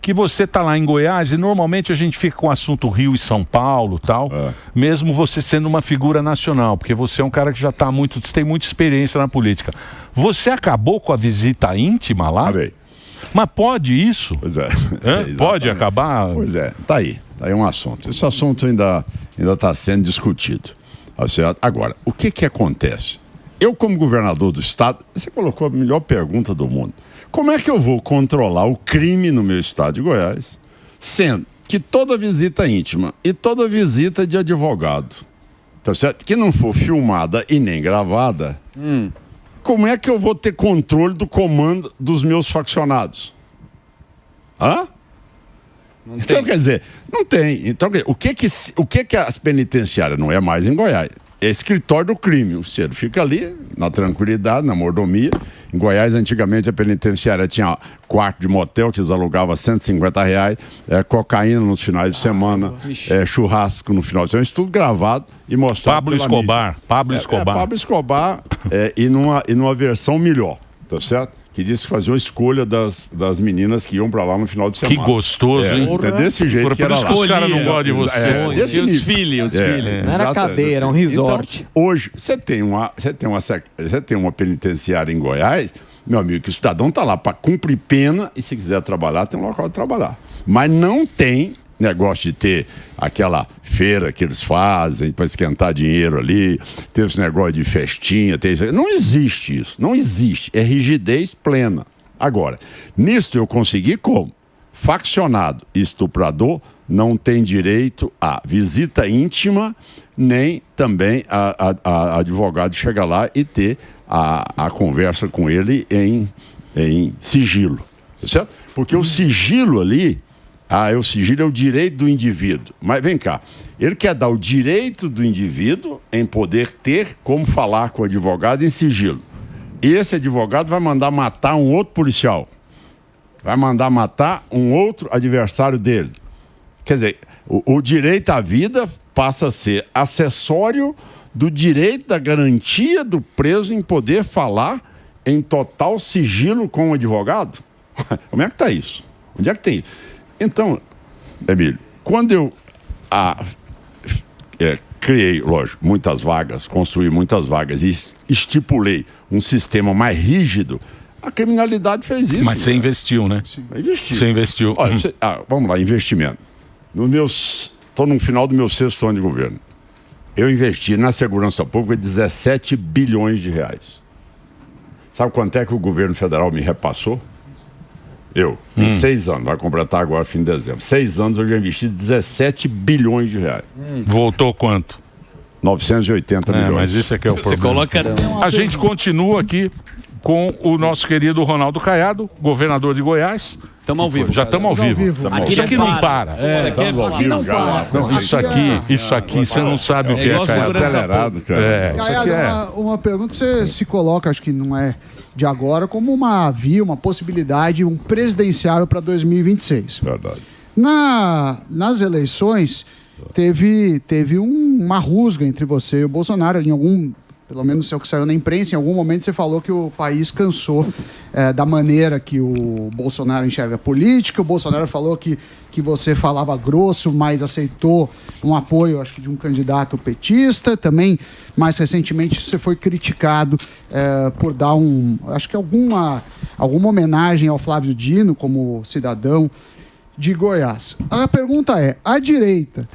que você tá lá em Goiás e normalmente a gente fica com o assunto Rio e São Paulo tal, mesmo você sendo uma figura nacional, porque você é um cara que já tá tem muita experiência na política. Você acabou com a visita íntima lá? Mas pode isso? Pois é. Pode acabar? Pois é, tá aí um assunto. Esse assunto ainda está sendo discutido. Agora, o que acontece? Eu, como governador do estado, você colocou a melhor pergunta do mundo. Como é que eu vou controlar o crime no meu estado de Goiás, sendo que toda visita íntima e toda visita de advogado, tá certo? Que não for filmada e nem gravada, como é que eu vou ter controle do comando dos meus faccionados? Então, quer dizer, não tem. Então, o que as penitenciárias não é mais em Goiás? É escritório do crime. O Ciro fica ali, na tranquilidade, na mordomia. Em Goiás, antigamente, a penitenciária tinha quarto de motel que eles alugavam R$150, cocaína nos finais de semana, churrasco no final de semana, isso tudo gravado e mostrado. Pablo Escobar. Pablo Escobar e numa versão melhor, tá certo? Que disse que fazia uma escolha das meninas que iam pra lá no final de semana. Que gostoso, hein? É desse jeito por que era isso lá. que os caras não gostam de você. E o desfile, Não era cadeia, era um resort. Então, hoje, você tem uma penitenciária em Goiás, meu amigo, que o cidadão tá lá para cumprir pena e se quiser trabalhar, tem um local de trabalhar. Mas não tem negócio de ter aquela feira que eles fazem para esquentar dinheiro ali, ter esse negócio de festinha, não existe isso, não existe, é rigidez plena. Agora, nisso eu consegui como? Faccionado e estuprador não tem direito a visita íntima, nem também a advogado chegar lá e ter a conversa com ele em sigilo, certo? Porque o sigilo ali, o sigilo é o direito do indivíduo. Mas vem cá, ele quer dar o direito do indivíduo em poder ter como falar com o advogado em sigilo. E esse advogado vai mandar matar um outro policial. Vai mandar matar um outro adversário dele. Quer dizer, o direito à vida passa a ser acessório do direito da garantia do preso em poder falar em total sigilo com o advogado. Como é que está isso? Onde é que tem isso? Então, Emílio, quando eu criei, lógico, muitas vagas, construí muitas vagas e estipulei um sistema mais rígido, a criminalidade fez isso. Mas você investiu, né? Investi. Você investiu. Olha, vamos lá, investimento. Estou no final do meu 6º ano de governo. Eu investi na segurança pública 17 bilhões de reais. Sabe quanto é que o governo federal me repassou? Em 6 anos, vai completar agora fim de dezembro. 6 anos eu já investi 17 bilhões de reais. Voltou quanto? 980 milhões. Mas isso é que é o problema. A gente continua aqui com o nosso querido Ronaldo Caiado, governador de Goiás. Estamos ao vivo. Já estamos ao vivo. Isso aqui não para. Isso aqui, você não sabe o que é, cara. Acelerado, cara. Caiado, uma pergunta, você se coloca, acho que não é de agora, como uma possibilidade, um presidenciável para 2026. Verdade. Nas eleições, teve uma rusga entre você e o Bolsonaro, pelo menos é o que saiu na imprensa, em algum momento você falou que o país cansou da maneira que o Bolsonaro enxerga a política. O Bolsonaro falou que você falava grosso, mas aceitou um apoio, acho que de um candidato petista. Também, mais recentemente, você foi criticado por dar acho que alguma homenagem ao Flávio Dino como cidadão de Goiás. A pergunta é, a direita,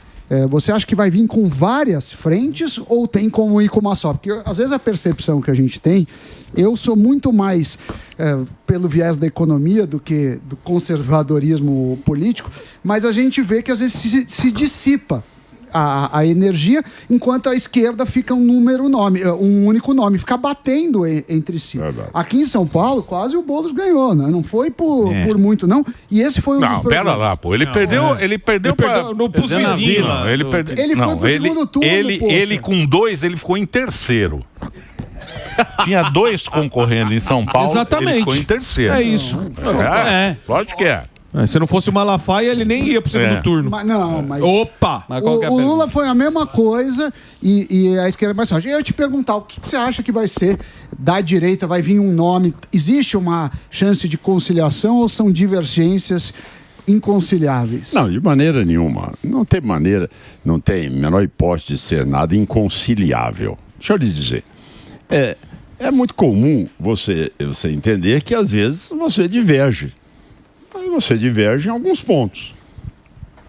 você acha que vai vir com várias frentes ou tem como ir com uma só? Porque às vezes a percepção que a gente tem, eu sou muito mais pelo viés da economia do que do conservadorismo político, mas a gente vê que às vezes se dissipa a energia, enquanto a esquerda fica um único nome, fica batendo entre si. Verdade. Aqui em São Paulo, quase o Boulos ganhou, né? Não foi por muito, não. E esse foi um dos problemas. Pera lá, pô. Ele perdeu pros vizinhos. Ele foi pro segundo turno, ele com 2, ele ficou em terceiro. Tinha 2 concorrendo em São Paulo. Exatamente. Ele ficou em terceiro. É isso. Lógico que é. Se não fosse o Malafaia, ele nem ia pro segundo turno. Mas Opa! O Lula foi a mesma coisa e a esquerda mais forte. Eu ia te perguntar, o que você acha que vai ser da direita? Vai vir um nome? Existe uma chance de conciliação ou são divergências inconciliáveis? Não, de maneira nenhuma. Não tem menor hipótese de ser nada inconciliável. Deixa eu lhe dizer. É muito comum você entender que às vezes você diverge. Mas você diverge em alguns pontos.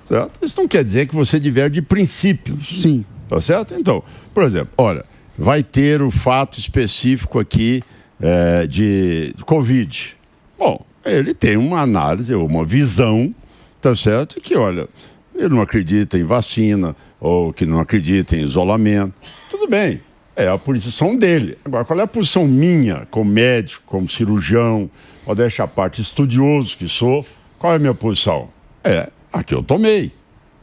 Certo? Isso não quer dizer que você diverge de princípios. Sim. Tá certo? Então, por exemplo, olha, vai ter o fato específico aqui de Covid. Bom, ele tem uma análise, uma visão, tá certo? Que, olha, ele não acredita em vacina, ou que não acredita em isolamento. Tudo bem, é a posição dele. Agora, qual é a posição minha, como médico, como cirurgião, modéstia à parte, estudioso que sou, qual é a minha posição? A que eu tomei.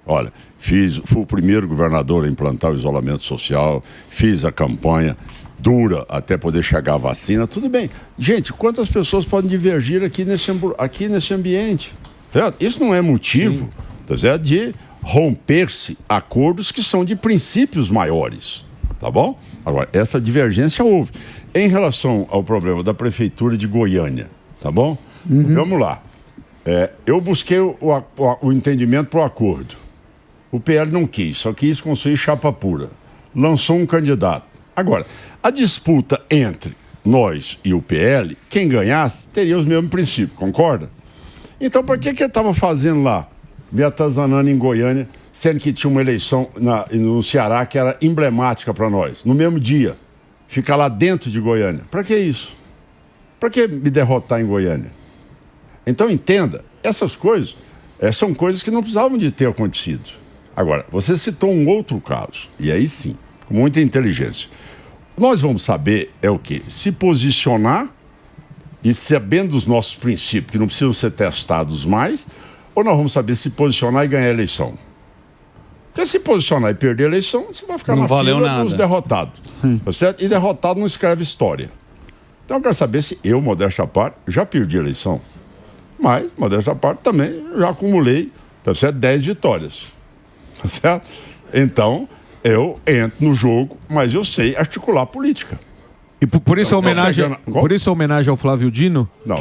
Olha, fui o primeiro governador a implantar o isolamento social, fiz a campanha dura até poder chegar a vacina, tudo bem. Gente, quantas pessoas podem divergir aqui nesse ambiente? Certo? Isso não é motivo, tá certo, de romper-se acordos que são de princípios maiores, tá bom? Agora, essa divergência houve. Em relação ao problema da Prefeitura de Goiânia, tá bom? Vamos lá. Eu busquei o entendimento para o acordo. O PL não quis, só quis construir chapa pura. Lançou um candidato. Agora, a disputa entre nós e o PL, quem ganhasse teria os mesmos princípios, concorda? Então, por que ele estava fazendo lá, me atazanando em Goiânia, sendo que tinha uma eleição no Ceará que era emblemática para nós, no mesmo dia, ficar lá dentro de Goiânia? Para que isso? Para que me derrotar em Goiânia? Então, entenda, essas coisas são coisas que não precisavam de ter acontecido. Agora, você citou um outro caso, e aí sim, com muita inteligência. Nós vamos saber o quê? Se posicionar e sabendo dos nossos princípios, que não precisam ser testados mais, ou nós vamos saber se posicionar e ganhar a eleição? Porque se posicionar e perder a eleição, você vai ficar na fila dos derrotados. Tá certo? E derrotado não escreve história. Então eu quero saber se eu, modéstia à parte, já perdi a eleição. Mas, modéstia à parte, também já acumulei, tá certo, 10 vitórias. Tá certo? Então, eu entro no jogo, mas eu sei articular política. E por isso, por isso a homenagem ao Flávio Dino? Não,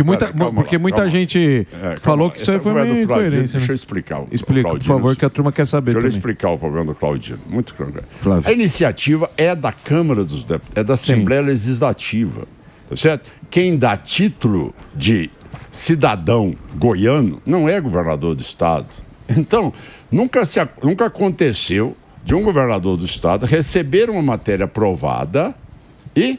porque muita gente falou que isso aí foi meio incoerência. Deixa eu explicar. Explica, por favor, que a turma quer saber. Deixa eu explicar o problema do Claudino. Muito claro. A iniciativa é da Câmara dos Deputados, é da Assembleia Legislativa. Tá certo? Quem dá título de cidadão goiano não é governador do estado. Então, nunca aconteceu de um governador do estado receber uma matéria aprovada e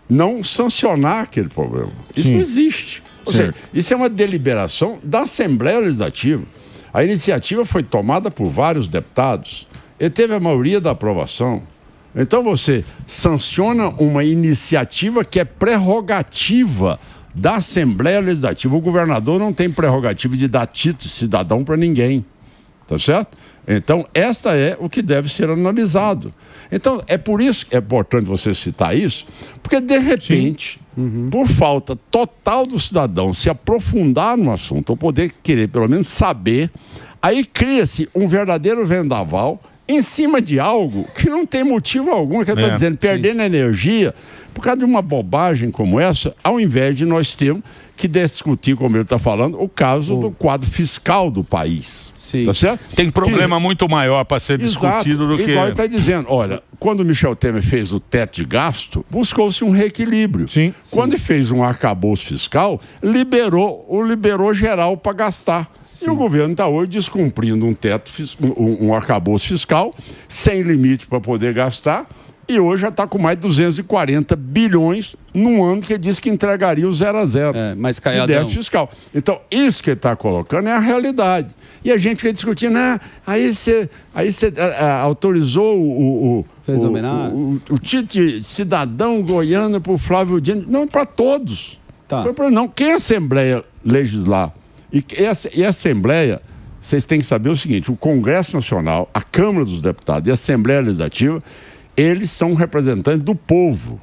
não sancionar aquele problema. Isso não existe. Ou seja, isso é uma deliberação da Assembleia Legislativa. A iniciativa foi tomada por vários deputados e teve a maioria da aprovação. Então você sanciona uma iniciativa que é prerrogativa da Assembleia Legislativa. O governador não tem prerrogativa de dar título de cidadão para ninguém. Tá certo? Então, essa é o que deve ser analisado. Então, é por isso que é importante você citar isso, porque, de repente, por falta total do cidadão se aprofundar no assunto, ou poder querer, pelo menos, saber, aí cria-se um verdadeiro vendaval em cima de algo que não tem motivo algum, que eu estou dizendo, perdendo energia por causa de uma bobagem como essa, ao invés de nós termos que discutir, como ele está falando, o caso do quadro fiscal do país. Sim. Tá certo? Tem problema muito maior para ser discutido do que... Igual ele está dizendo, olha, quando o Michel Temer fez o teto de gasto, buscou-se um reequilíbrio. Quando fez um arcabouço fiscal, liberou geral para gastar. E o governo está hoje descumprindo um arcabouço fiscal, sem limite para poder gastar, e hoje já está com mais de 240 bilhões num ano que ele disse que entregaria o 0 a 0 mas de déficit fiscal. Então, isso que ele está colocando é a realidade. E a gente fica discutindo, aí você autorizou o título de cidadão goiano para o Flávio Dino. Não, para todos. Não, quem é a Assembleia legislar? E a Assembleia, vocês têm que saber o seguinte, o Congresso Nacional, a Câmara dos Deputados e a Assembleia Legislativa, eles são representantes do povo,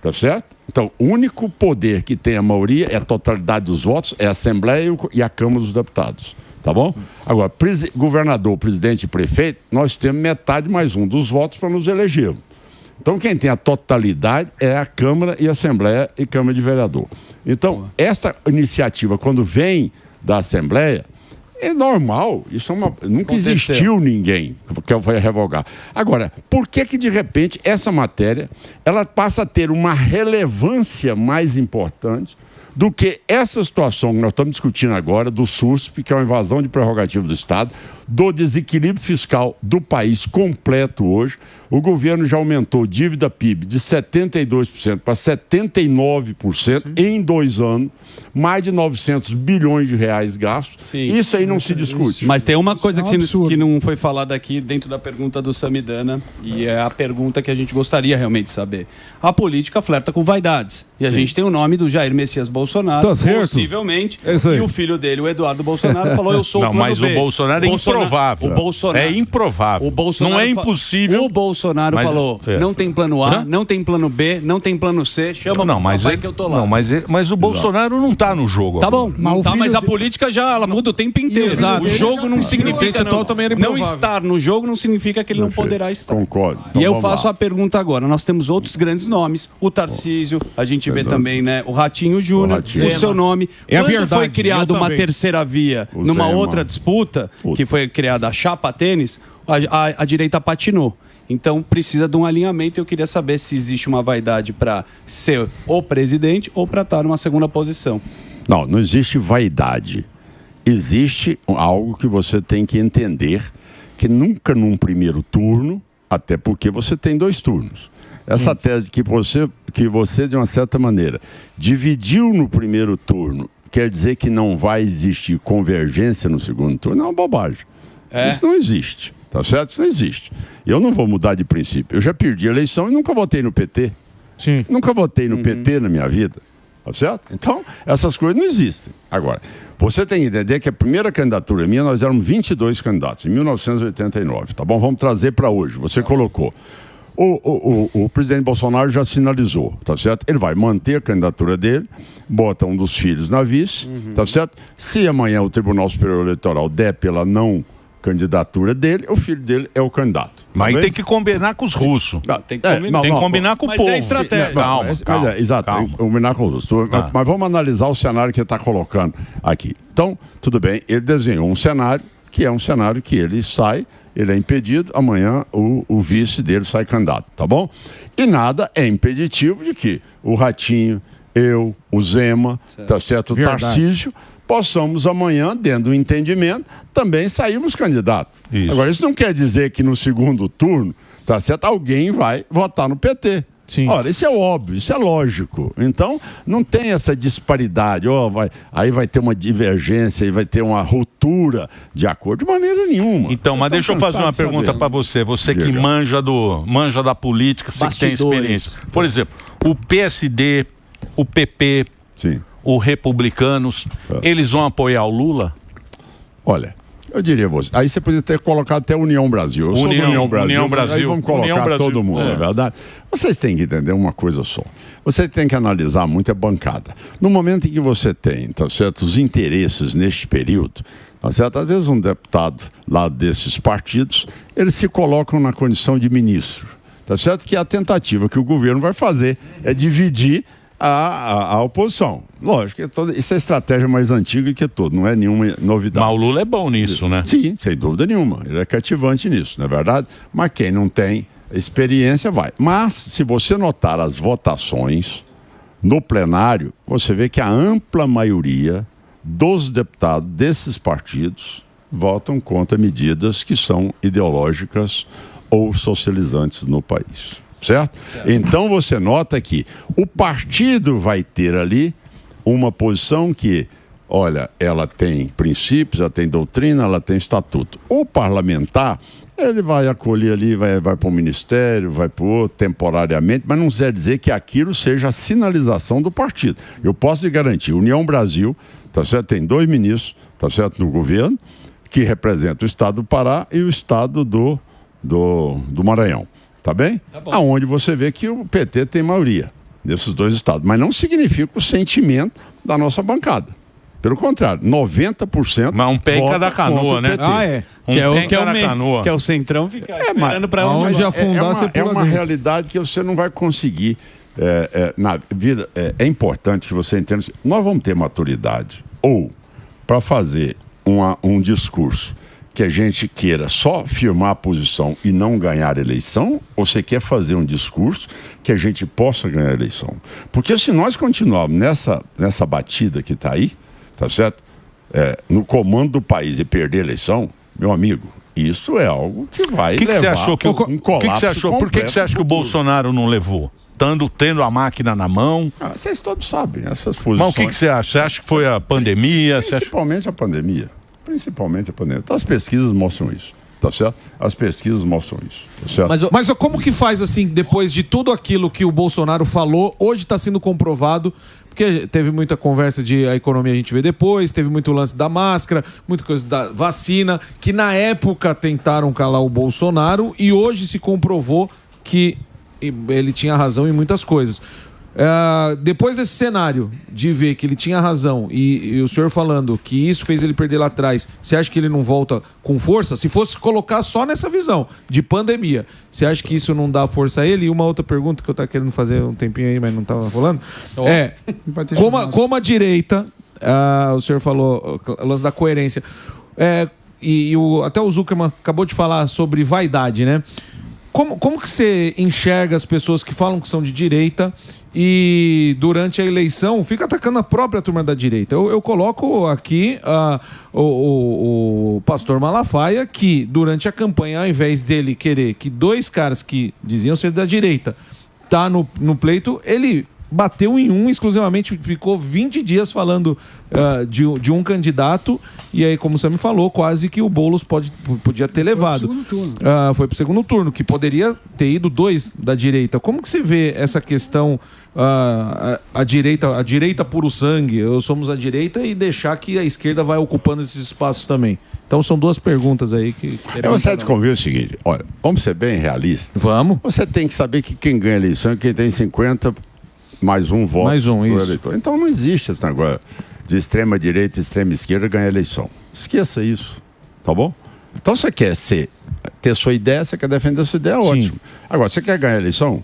tá certo? Então, o único poder que tem a maioria, é a totalidade dos votos, é a Assembleia e a Câmara dos Deputados, tá bom? Agora, governador, presidente e prefeito, nós temos metade mais um dos votos para nos elegermos. Então, quem tem a totalidade é a Câmara e a Assembleia e Câmara de Vereador. Então, essa iniciativa, quando vem da Assembleia, É normal, isso nunca existiu ninguém que vai revogar. Agora, por que de repente essa matéria ela passa a ter uma relevância mais importante do que essa situação que nós estamos discutindo agora do SUSP, que é uma invasão de prerrogativa do Estado, do desequilíbrio fiscal do país completo hoje? O governo já aumentou dívida PIB de 72% para 79% em 2 anos, mais de 900 bilhões de reais gastos. Sim. Isso aí não se discute. Mas tem uma coisa que não foi falada aqui dentro da pergunta do Samidana, e é a pergunta que a gente gostaria realmente de saber. A política flerta com vaidades. E a gente tem o nome do Jair Messias Bolsonaro, possivelmente, e o filho dele, o Eduardo Bolsonaro, falou: eu sou o plano mas B. o Bolsonaro é improvável. É improvável. Não é impossível. O Bolsonaro falou: não tem plano A, não tem plano B, não tem plano C, chama o papai que eu tô lá. Não, mas o Bolsonaro não tá no jogo. Tá bom, mas a política já muda o tempo inteiro. O jogo não significa não estar no jogo não significa que ele não poderá estar. Concordo. E eu faço a pergunta agora. Nós temos outros grandes nomes, o Tarcísio, a gente vê também, né, o Ratinho Júnior, o seu nome. Quando foi criada uma terceira via numa outra disputa, que foi criada a chapa tênis, a direita patinou. Então precisa de um alinhamento. Eu queria saber se existe uma vaidade para ser o presidente ou para estar numa segunda posição. Não existe vaidade. Existe algo que você tem que entender, que nunca num primeiro turno, até porque você tem 2 turnos. Essa tese que você, de uma certa maneira, dividiu no primeiro turno, quer dizer que não vai existir convergência no segundo turno, é uma bobagem. Isso não existe, tá certo? Isso não existe. Eu não vou mudar de princípio. Eu já perdi a eleição e nunca votei no PT. Sim. Nunca votei no PT na minha vida, tá certo? Então, essas coisas não existem. Agora, você tem que entender que a primeira candidatura minha, nós éramos 22 candidatos, em 1989, tá bom? Vamos trazer para hoje. Você colocou. O presidente Bolsonaro já sinalizou, tá certo? Ele vai manter a candidatura dele, bota um dos filhos na vice, tá certo? Se amanhã o Tribunal Superior Eleitoral der pela não candidatura dele, o filho dele é o candidato. Mas tem que combinar com os russos. Tem que combinar com o mas povo. É estratégia. Calma. Exato, tem que combinar com os russos. Mas vamos analisar o cenário que ele está colocando aqui. Então, tudo bem, ele desenhou um cenário que é um cenário que ele sai, ele é impedido, amanhã o vice dele sai candidato, tá bom? E nada é impeditivo de que o Ratinho, eu, o Zema, tá certo? O Tarcísio, possamos amanhã, dentro do entendimento, também sairmos candidatos. Agora, isso não quer dizer que no segundo turno, tá certo? Alguém vai votar no PT. Sim. Ora, isso é óbvio, isso é lógico. Então, não tem essa disparidade. Aí vai ter uma divergência, aí vai ter uma ruptura de acordo, de maneira nenhuma. Então, mas deixa eu fazer uma pergunta para você. Você que manja da política, você que tem experiência. Por exemplo, o PSD, o PP, o Republicanos, eles vão apoiar o Lula? Olha, eu diria a você. Aí você poderia ter colocado até União Brasil. União Brasil. Aí vamos colocar todo mundo, não é verdade? Vocês têm que entender uma coisa só. Você tem que analisar muito a bancada. No momento em que você tem, tá certo, os interesses neste período, tá certo? Às vezes um deputado lá desses partidos, eles se colocam na condição de ministro. Tá certo? Que a tentativa que o governo vai fazer é dividir a oposição. Lógico, isso é a estratégia mais antiga que tudo, não é nenhuma novidade. Mas o Lula é bom nisso, né? Sim, sem dúvida nenhuma. Ele é cativante nisso, não é verdade? Mas quem não tem experiência vai. Mas, se você notar as votações no plenário, você vê que a ampla maioria dos deputados desses partidos votam contra medidas que são ideológicas ou socializantes no país. Certo? Então você nota que o partido vai ter ali uma posição que, olha, ela tem princípios, ela tem doutrina, ela tem estatuto. O parlamentar, ele vai acolher ali, vai para o ministério, vai para o outro, temporariamente, mas não quer dizer que aquilo seja a sinalização do partido. Eu posso te garantir, União Brasil, tá certo? Tem 2 ministros, tá certo, no governo, que representam o estado do Pará e o estado do Maranhão. Tá bem? Tá bom. Aonde você vê que o PT tem maioria nesses 2 estados. Mas não significa o sentimento da nossa bancada. Pelo contrário, 90%. Mas um pé em cada canoa, né? Que é o centrão ficar esperando para onde afundar. É uma realidade que você não vai conseguir. Na vida, é importante que você entenda. Nós vamos ter maturidade. Ou para fazer um discurso que a gente queira só firmar a posição e não ganhar a eleição, ou você quer fazer um discurso que a gente possa ganhar a eleição? Porque se nós continuarmos nessa batida que está aí, tá certo? No comando do país e perder a eleição, meu amigo, isso é algo que vai levar você achou que um colapso. Por que você acha que o Bolsonaro não levou? Tendo a máquina na mão? Vocês todos sabem essas posições. Mas o que você acha? Você acha que foi a pandemia? Principalmente a pandemia. Principalmente a pandemia. Então, as pesquisas mostram isso, tá certo? As pesquisas mostram isso, tá certo? Mas como que faz, assim, depois de tudo aquilo que o Bolsonaro falou, hoje está sendo comprovado, porque teve muita conversa de a economia a gente vê depois, teve muito lance da máscara, muita coisa da vacina, que na época tentaram calar o Bolsonaro e hoje se comprovou que ele tinha razão em muitas coisas. Depois desse cenário de ver que ele tinha razão e o senhor falando que isso fez ele perder lá atrás, você acha que ele não volta com força? Se fosse colocar só nessa visão de pandemia, você acha que isso não dá força a ele? E uma outra pergunta que eu estava querendo fazer um tempinho aí, mas não estava rolando, como a direita, o senhor falou, o lance da coerência, até o Zuckerman acabou de falar sobre vaidade, né? Como que você enxerga as pessoas que falam que são de direita e durante a eleição fica atacando a própria turma da direita? Eu coloco aqui o pastor Malafaia, que durante a campanha, ao invés dele querer que dois caras que diziam ser da direita tá no pleito, ele bateu em um exclusivamente, ficou 20 dias falando de um candidato, e aí, como você me falou, quase que o Boulos podia ter levado. Foi pro segundo turno, que poderia ter ido dois da direita. Como que você vê essa questão, a direita puro sangue, somos a direita, e deixar que a esquerda vai ocupando esses espaços também? Então são duas perguntas aí que... Você te convida o seguinte, olha, vamos ser bem realistas. Vamos. Você tem que saber que quem ganha a eleição é quem tem 50... mais um voto do eleitor. Então não existe esse negócio de extrema direita e extrema esquerda ganhar eleição. Esqueça isso, tá bom? Então você quer ter sua ideia, você quer defender sua ideia, ótimo. Agora, você quer ganhar eleição?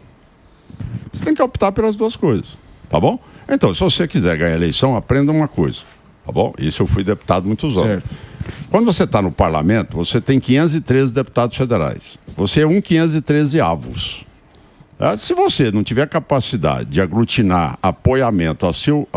Você tem que optar pelas duas coisas, tá bom? Então, se você quiser ganhar eleição, aprenda uma coisa, tá bom? Isso eu fui deputado muitos anos. Certo. Quando você está no parlamento, você tem 513 deputados federais. Você é 513 avos. Se você não tiver capacidade de aglutinar apoiamento ao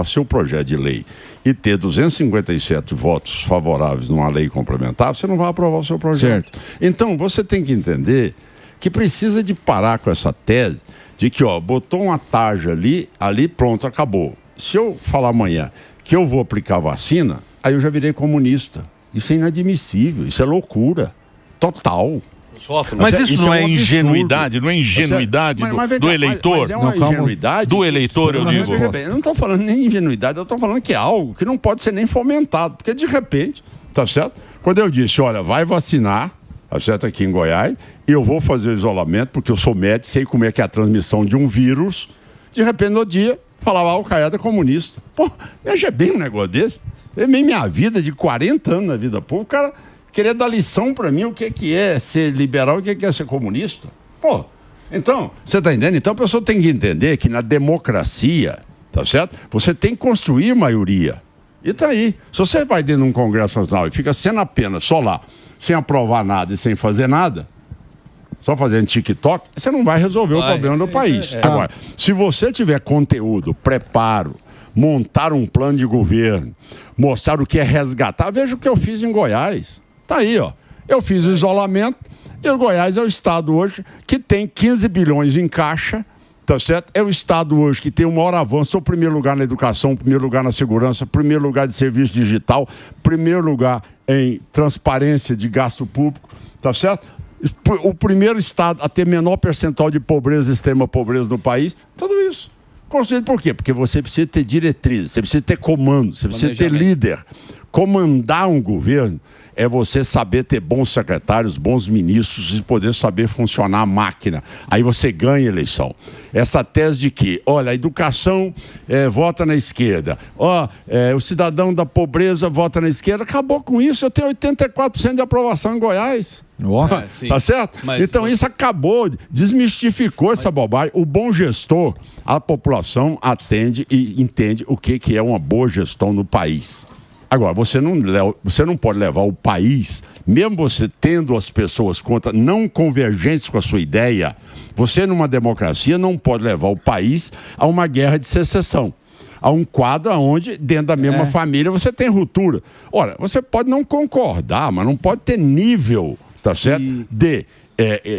seu projeto de lei e ter 257 votos favoráveis numa lei complementar, você não vai aprovar o seu projeto. Certo. Então, você tem que entender que precisa de parar com essa tese de que, botou uma tarja ali pronto, acabou. Se eu falar amanhã que eu vou aplicar vacina, aí eu já virei comunista. Isso é inadmissível, isso é loucura total. Mas isso não é ingenuidade, não é ingenuidade do eleitor? Mas é uma ingenuidade. Do eleitor, eu digo. Eu não estou falando nem ingenuidade, eu estou falando que é algo que não pode ser nem fomentado, porque de repente, tá certo? Quando eu disse, olha, vai vacinar, tá certo, aqui em Goiás, e eu vou fazer o isolamento, porque eu sou médico, sei como é que é a transmissão de um vírus, de repente no dia, falava, o Caiado é comunista. Pô, veja bem um negócio desse. É meio minha vida, de 40 anos na vida pública, o cara querer dar lição para mim o que é ser liberal e o que é ser comunista. Pô, então, você está entendendo? Então a pessoa tem que entender que na democracia, tá certo? Você tem que construir maioria. E tá aí. Se você vai dentro de um Congresso Nacional e fica sendo apenas só lá, sem aprovar nada e sem fazer nada, só fazendo TikTok, você não vai resolver o problema do país. Agora, se você tiver conteúdo, preparo, montar um plano de governo, mostrar o que é resgatar, veja o que eu fiz em Goiás. Tá aí, ó. Eu fiz o isolamento e o Goiás é o estado hoje que tem 15 bilhões em caixa, tá certo? É o estado hoje que tem o maior avanço, o primeiro lugar na educação, o primeiro lugar na segurança, o primeiro lugar de serviço digital, primeiro lugar em transparência de gasto público, tá certo? O primeiro estado a ter menor percentual de pobreza, extrema pobreza no país, tudo isso. Construído por quê? Porque você precisa ter diretrizes, você precisa ter comando, você precisa ter líder. Comandar um governo é você saber ter bons secretários, bons ministros e poder saber funcionar a máquina. Aí você ganha a eleição. Essa tese de que, olha, a educação vota na esquerda, o cidadão da pobreza vota na esquerda, acabou com isso. Eu tenho 84% de aprovação em Goiás. Tá certo? Então isso acabou, desmistificou essa bobagem. O bom gestor, a população atende e entende o que é uma boa gestão no país. Agora, você não pode levar o país, mesmo você tendo as pessoas contra, não convergentes com a sua ideia, você numa democracia não pode levar o país a uma guerra de secessão. A um quadro onde, dentro da mesma família, você tem ruptura. Ora, você pode não concordar, mas não pode ter nível, tá certo? De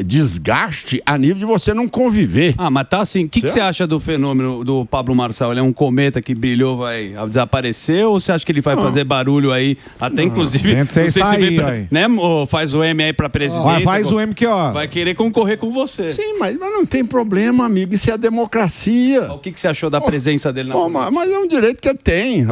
desgaste a nível de você não conviver. Mas tá assim, o que você acha do fenômeno do Pablo Marçal? Ele é um cometa que brilhou, vai desaparecer, ou você acha que ele vai fazer barulho aí, até inclusive, não sei se vem, né, faz o M aí pra presidência. Faz o M que, ó. Vai querer concorrer com você. Sim, mas não tem problema, amigo, isso é a democracia. O que você achou da presença dele na política? Mas é um direito que ele tem.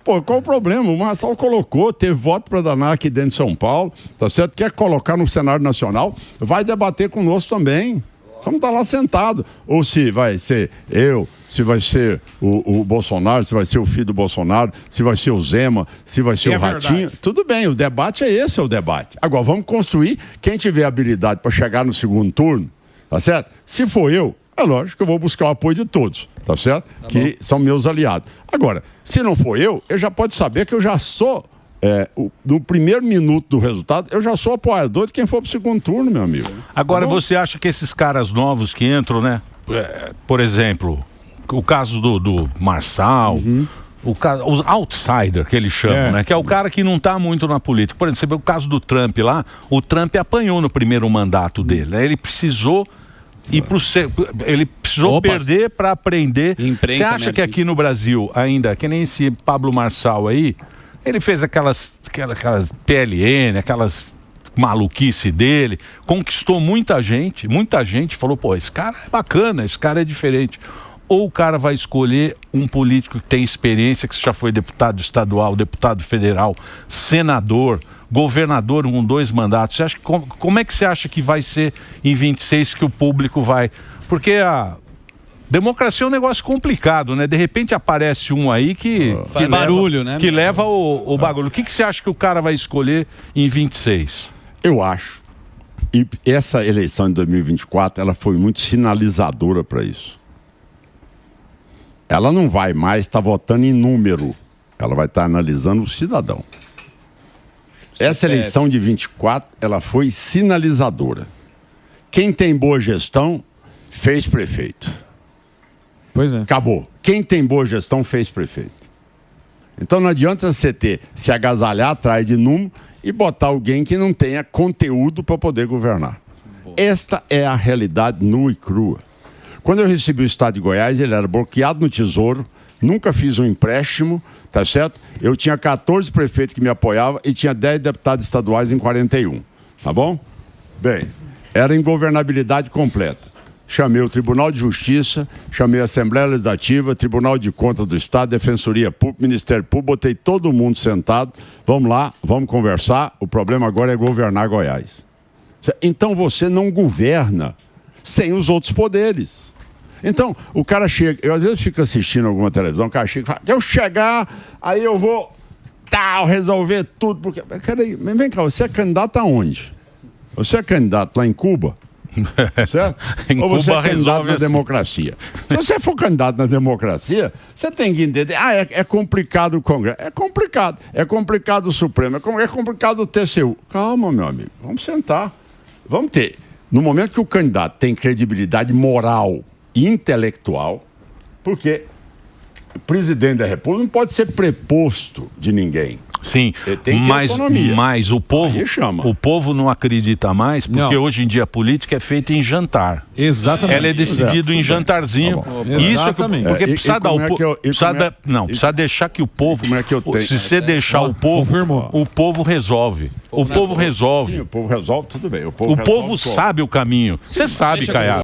Pô, qual o problema? O Marçal colocou, teve voto pra danar aqui dentro de São Paulo, tá certo? Quer colocar no cenário nacional, vai debater conosco também. Vamos estar lá sentado. Ou se vai ser eu, se vai ser o Bolsonaro, se vai ser o filho do Bolsonaro, se vai ser o Zema, se vai ser o Ratinho. Verdade. Tudo bem, o debate esse é o debate. Agora, vamos construir. Quem tiver habilidade para chegar no segundo turno, tá certo? Se for eu, é lógico que eu vou buscar o apoio de todos, tá certo? Tá que são meus aliados. Agora, se não for eu já pode saber que eu já sou no primeiro minuto do resultado, eu já sou apoiador de quem for pro segundo turno, meu amigo. Agora, você acha que esses caras novos que entram, né? Por exemplo, o caso do Marçal, o outsider que ele chama, né? Que é o cara que não tá muito na política. Por exemplo, você vê o caso do Trump lá, o Trump apanhou no primeiro mandato dele, né? Ele precisou perder para aprender. Você acha que aqui no Brasil, ainda, que nem esse Pablo Marçal aí, ele fez aquelas PLN, aquelas maluquice dele, conquistou muita gente falou, pô, esse cara é bacana, esse cara é diferente. Ou o cara vai escolher um político que tem experiência, que já foi deputado estadual, deputado federal, senador, governador com 2 mandatos. Você acha, como é que você acha que vai ser em 26 que o público vai... Porque a democracia é um negócio complicado, né? De repente aparece um aí que barulho, né? Que leva o bagulho. O que você acha que o cara vai escolher em 26? Eu acho. E essa eleição de 2024, ela foi muito sinalizadora para isso. Ela não vai mais estar votando em número. Ela vai estar analisando o cidadão. Essa eleição de 24, ela foi sinalizadora. Quem tem boa gestão, fez prefeito. Pois é. Acabou. Quem tem boa gestão fez prefeito. Então não adianta você se agasalhar atrás de número e botar alguém que não tenha conteúdo para poder governar. Esta é a realidade nua e crua. Quando eu recebi o Estado de Goiás, ele era bloqueado no Tesouro, nunca fiz um empréstimo, tá certo? Eu tinha 14 prefeitos que me apoiavam e tinha 10 deputados estaduais em 41, tá bom? Bem, era ingovernabilidade completa. Chamei o Tribunal de Justiça, chamei a Assembleia Legislativa, Tribunal de Contas do Estado, Defensoria Pública, Ministério Público, botei todo mundo sentado, vamos lá, vamos conversar, o problema agora é governar Goiás. Então você não governa sem os outros poderes. Então, o cara chega, eu às vezes fico assistindo alguma televisão, o cara chega e fala, eu chegar, aí eu vou resolver tudo, porque, peraí, vem cá, você é candidato aonde? Você é candidato lá em Cuba? Certo? Ou você é candidato na democracia? Se você for candidato na democracia, você tem que entender. É complicado o Congresso. É complicado o Supremo. É complicado o TCU. Calma, meu amigo. Vamos sentar. Vamos ter. No momento que o candidato tem credibilidade moral e intelectual, porque o presidente da República não pode ser preposto de ninguém. Sim, mas o povo não acredita mais, porque hoje em dia a política é feita em jantar. Exatamente. Ela é decidida em jantarzinho. Isso é porque precisa dar precisa deixar que o povo. Se você deixar o povo resolve. O povo resolve. Sim, o povo resolve, tudo bem. O povo sabe o caminho. Você sabe, Caiado.